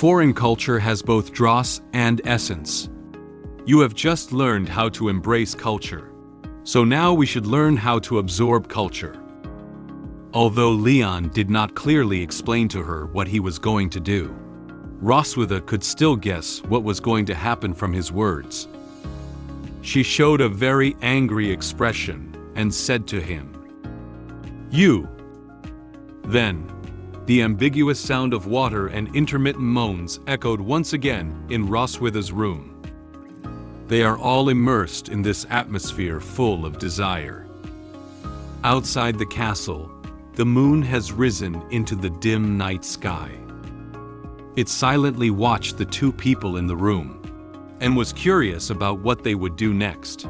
foreign culture has both dross and essence. You have just learned how to embrace culture. So now we should learn how to absorb culture. Although Leon did not clearly explain to her what he was going to do, Roswitha could still guess what was going to happen from his words. She showed a very angry expression and said to him, "You." Then, the ambiguous sound of water and intermittent moans echoed once again in Roswitha's room. They are all immersed in this atmosphere full of desire. Outside the castle, the moon has risen into the dim night sky. It silently watched the two people in the room and was curious about what they would do next.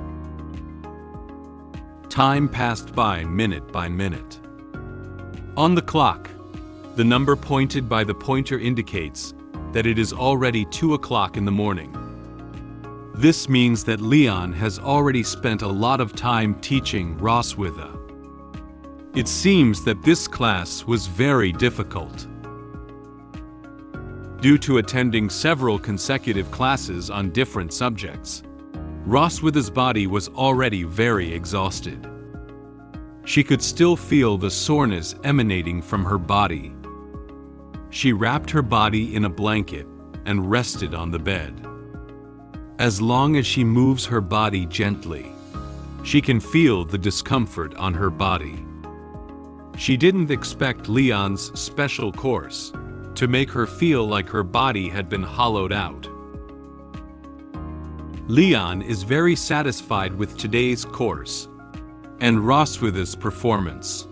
Time passed by minute by minute. On the clock, the number pointed by the pointer indicates that it is already 2 o'clock in the morning. This means that Leon has already spent a lot of time teaching Roswitha. It seems that this class was very difficult. Due to attending several consecutive classes on different subjects, Roswitha's body was already very exhausted. She could still feel the soreness emanating from her body. She wrapped her body in a blanket and rested on the bed. As long as she moves her body gently, she can feel the discomfort on her body. She didn't expect Leon's special course to make her feel like her body had been hollowed out. Leon is very satisfied with today's course and Roswitha's performance.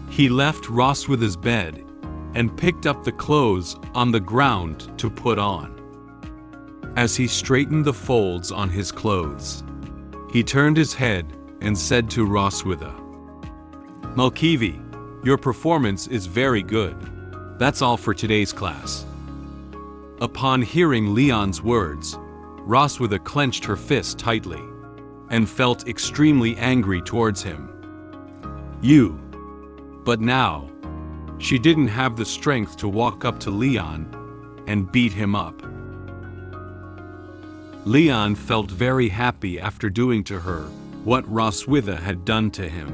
He left Roswitha's bed and picked up the clothes on the ground to put on. As he straightened the folds on his clothes, he turned his head and said to Roswitha, "Malkivi, your performance is very good. That's all for today's class." Upon hearing Leon's words, Roswitha clenched her fist tightly and felt extremely angry towards him. "You." But now, she didn't have the strength to walk up to Leon and beat him up. Leon felt very happy after doing to her what Roswitha had done to him.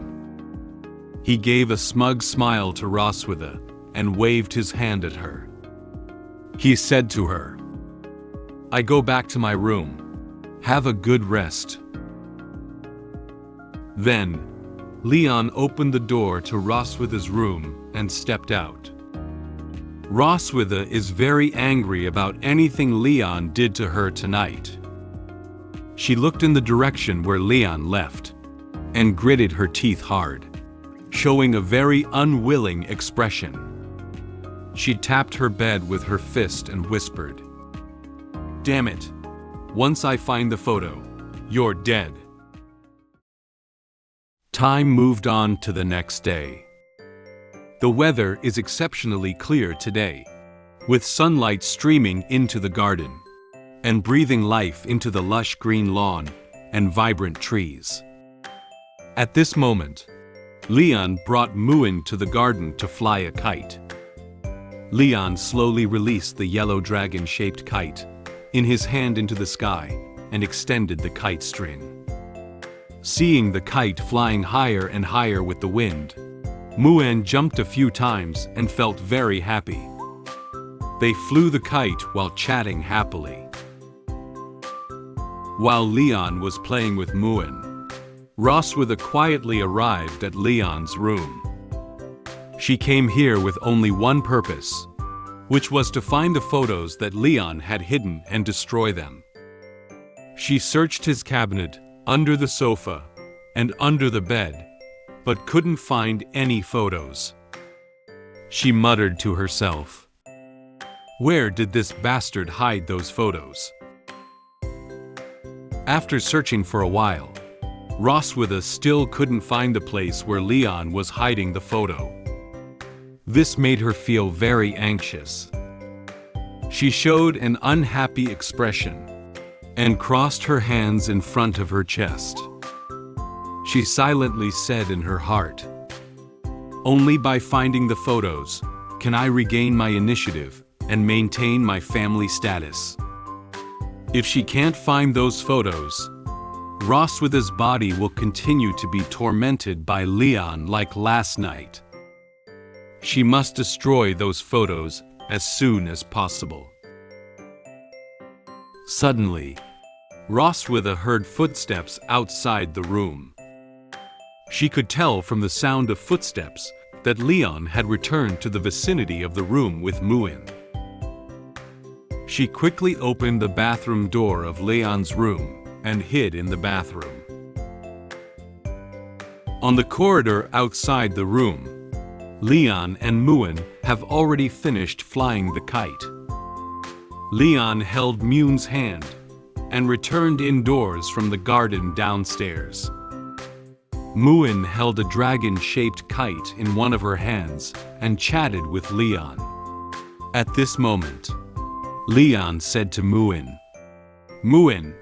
He gave a smug smile to Roswitha and waved his hand at her. He said to her, "I go back to my room. Have a good rest." Then, Leon opened the door to Roswitha's room and stepped out. Roswitha is very angry about anything Leon did to her tonight. She looked in the direction where Leon left and gritted her teeth hard, showing a very unwilling expression. She tapped her bed with her fist and whispered, "Damn it! Once I find the photo, you're dead." Time moved on to the next day. The weather is exceptionally clear today, with sunlight streaming into the garden and breathing life into the lush green lawn and vibrant trees. At this moment, Leon brought Muin to the garden to fly a kite. Leon slowly released the yellow dragon-shaped kite in his hand into the sky and extended the kite string. Seeing the kite flying higher and higher with the wind, Muin jumped a few times and felt very happy. They flew the kite while chatting happily. While Leon was playing with Muin, Roswitha quietly arrived at Leon's room. She came here with only one purpose, which was to find the photos that Leon had hidden and destroy them. She searched his cabinet, under the sofa, and under the bed, but couldn't find any photos. She muttered to herself, "Where did this bastard hide those photos?" After searching for a while, Roswitha still couldn't find the place where Leon was hiding the photo. This made her feel very anxious. She showed an unhappy expression and crossed her hands in front of her chest. She silently said in her heart, "Only by finding the photos can I regain my initiative and maintain my family status. If she can't find those photos, Roswitha's body will continue to be tormented by Leon like last night. She must destroy those photos as soon as possible. Suddenly, Roswitha heard footsteps outside the room. She could tell from the sound of footsteps that Leon had returned to the vicinity of the room with Muin. She quickly opened the bathroom door of Leon's room and hid in the bathroom. On the corridor outside the room, Leon and Muin have already finished flying the kite. Leon held Muin's hand and returned indoors from the garden downstairs. Muin held a dragon-shaped kite in one of her hands and chatted with Leon. At this moment, Leon said to Muin, "Muin,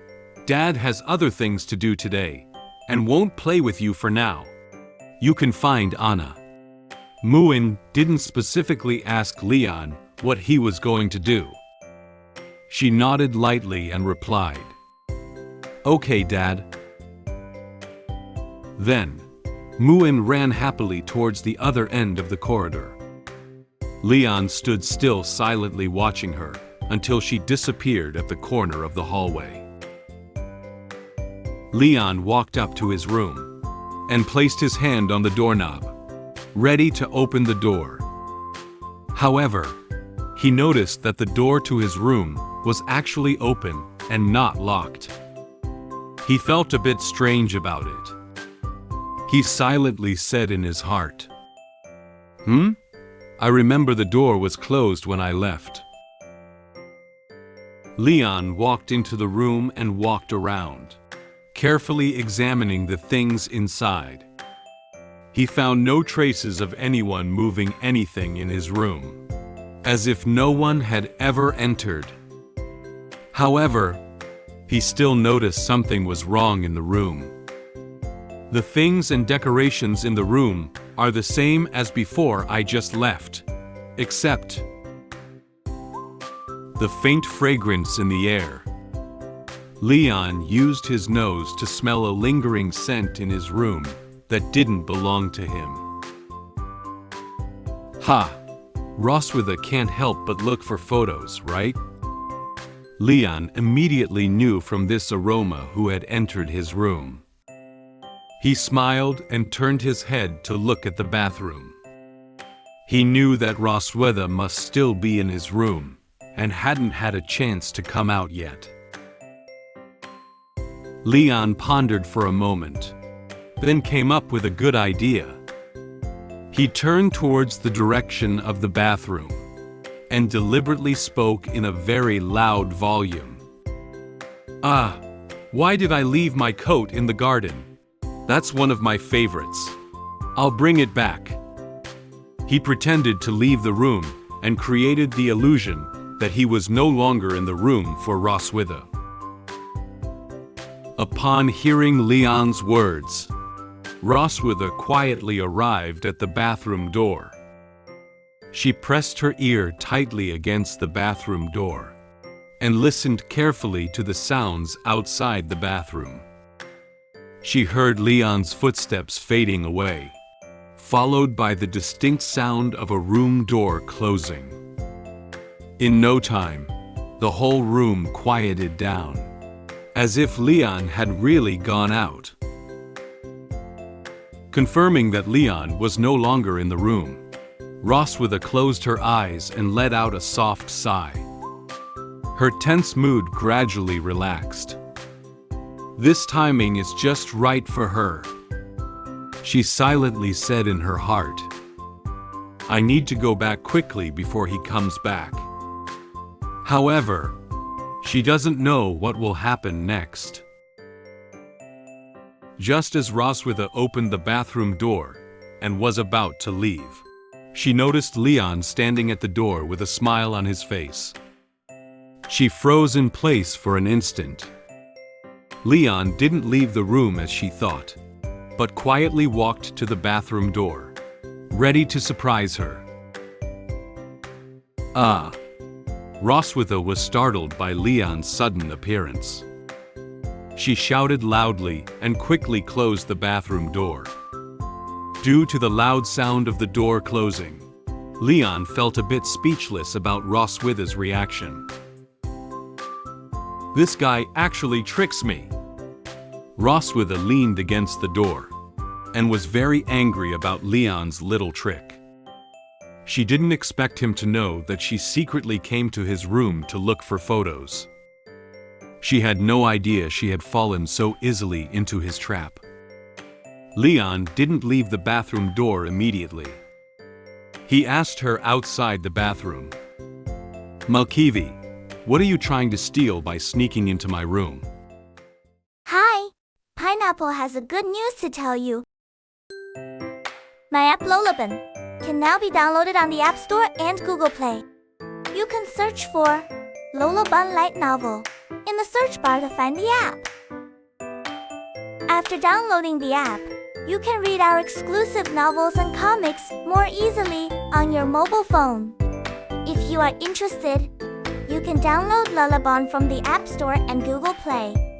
Dad has other things to do today and won't play with you for now. You can find Anna." Muin didn't specifically ask Leon what he was going to do. She nodded lightly and replied, "Okay, Dad." Then, Muin ran happily towards the other end of the corridor. Leon stood still silently watching her until she disappeared at the corner of the hallway. Leon walked up to his room and placed his hand on the doorknob, ready to open the door. However, he noticed that the door to his room was actually open and not locked. He felt a bit strange about it. He silently said in his heart, I remember the door was closed when I left." Leon walked into the room and walked around, carefully examining the things inside. He found no traces of anyone moving anything in his room, as if no one had ever entered. However, he still noticed something was wrong in the room. The things and decorations in the room are the same as before I just left, except the faint fragrance in the air. Leon used his nose to smell a lingering scent in his room that didn't belong to him. Ha! Roswitha can't help but look for photos, right? Leon immediately knew from this aroma who had entered his room. He smiled and turned his head to look at the bathroom. He knew that Roswitha must still be in his room and hadn't had a chance to come out yet. Leon pondered for a moment, then came up with a good idea. He turned towards the direction of the bathroom and deliberately spoke in a very loud volume. "Ah, why did I leave my coat in the garden? That's one of my favorites. I'll bring it back." He pretended to leave the room and created the illusion that he was no longer in the room for Roswitha. Upon hearing Leon's words, Roswitha quietly arrived at the bathroom door. She pressed her ear tightly against the bathroom door and listened carefully to the sounds outside the bathroom. She heard Leon's footsteps fading away, followed by the distinct sound of a room door closing. In no time, the whole room quieted down, as if Leon had really gone out. Confirming that Leon was no longer in the room, Roswitha closed her eyes and let out a soft sigh. Her tense mood gradually relaxed. This timing is just right for her, she silently said in her heart. I need to go back quickly before he comes back. However, she doesn't know what will happen next. Just as Roswitha opened the bathroom door and was about to leave, she noticed Leon standing at the door with a smile on his face. She froze in place for an instant. Leon didn't leave the room as she thought, but quietly walked to the bathroom door, ready to surprise her. "Ah, Roswitha was startled by Leon's sudden appearance. She shouted loudly and quickly closed the bathroom door. Due to the loud sound of the door closing, Leon felt a bit speechless about Roswitha's reaction. "This guy actually tricks me." Roswitha leaned against the door and was very angry about Leon's little trick. She didn't expect him to know that she secretly came to his room to look for photos. She had no idea she had fallen so easily into his trap. Leon didn't leave the bathroom door immediately. He asked her outside the bathroom, "Malkivi, what are you trying to steal by sneaking into my room?" Hi, Pineapple has a good news to tell you. My app Lullaby can now be downloaded on the App Store and Google Play. You can search for Lullaby Light Novel in the search bar to find the app. After downloading the app, you can read our exclusive novels and comics more easily on your mobile phone. If you are interested, you can download Lullaby from the App Store and Google Play.